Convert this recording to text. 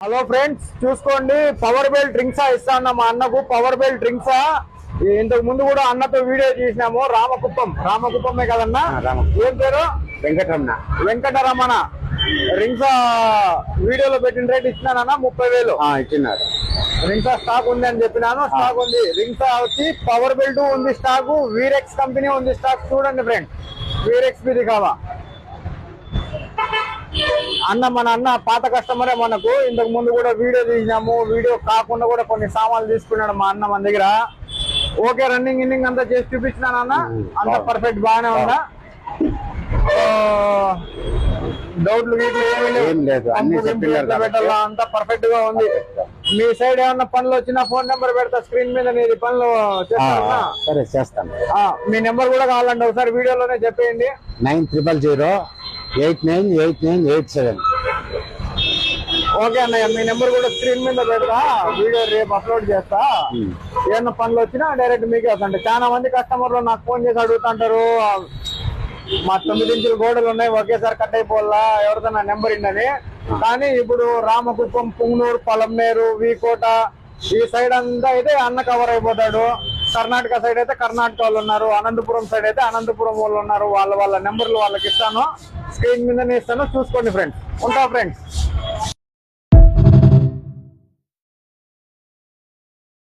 Hello friends, చూసుకోండి power bell drinks ఇస్తా ఉన్నా మా అన్నకు. పవర్ బెల్ డ్రింక్స్ ఇంతకు ముందు కూడా అన్నతో వీడియో చేసినాము. రామకుప్పమే కదన్నా? ఏం పేరు? వెంకటరమణ. రింగ్స్ వీడియోలో పెట్టిన రేట్ ఇచ్చినానన్నా 30,000 ఇచ్చినారు. రింగ్స్ స్టాక్ ఉంది అని చెప్పినాను. స్టాక్ ఉంది. రింగ్స్ వచ్చి పవర్ బెల్ట్ ఉంది స్టాక్. వీరెక్స్ కంపెనీ ఉంది స్టాక్. చూడండి ఫ్రెండ్స్, వీరెక్స్ ఇది కావా మన అన్న పాత కస్టమరే మనకు. ఇంతకు ముందు కూడా వీడియో తీసినాము. వీడియో కాకుండా కూడా కొన్ని సామాన్లు తీసుకున్నాడు మా అన్న మన దగ్గర. ఓకే, రన్నింగ్ అంతా చేసి చూపించినాను అన్న. అంత పర్ఫెక్ట్ బాగానే ఉందా? డౌట్లు ఏమీ లేదు, పెట్టాలా? అంతా పర్ఫెక్ట్ గా ఉంది. మీ సైడ్ ఏమన్నా పనులు వచ్చినా ఫోన్ నెంబర్ పెడతా స్క్రీన్ మీద. నీది పనులు చేస్తాను. మీ నెంబర్ కూడా కావాలంటే ఒకసారి వీడియోలోనే చెప్పేయండి. 9000898987. ఓకే అన్నయ్య, మీ నెంబర్ కూడా స్క్రీన్ మీద పెడతా. వీడియో రేపు అప్లోడ్ చేస్తా. ఏమన్నా పనులు వచ్చినా డైరెక్ట్ మీకే వస్తుంటాయి. చాలా మంది కస్టమర్లు నాకు ఫోన్ చేసి అడుగుతుంటారు, మా 9 ఇంచుల గోడలు ఉన్నాయి ఒకేసారి కట్ అయిపోవాలా, ఎవరితో నా నెంబర్ ఇండని. కానీ ఇప్పుడు రామకుప్పం, పుంగనూరు, పలమనేరు, వీకోట ఈ సైడ్ అంతా అయితే అన్న కవర్ అయిపోతాడు. కర్ణాటక సైడ్ అయితే కర్ణాటక వాళ్ళు ఉన్నారు, అనంతపురం సైడ్ అయితే అనంతపురం వాళ్ళు ఉన్నారు. వాళ్ళ నెంబర్లు వాళ్ళకి ఇస్తాను, స్క్రీన్ మీదనే ఇస్తాను. చూసుకోండి ఫ్రెండ్స్. ఉంటా ఫ్రెండ్స్.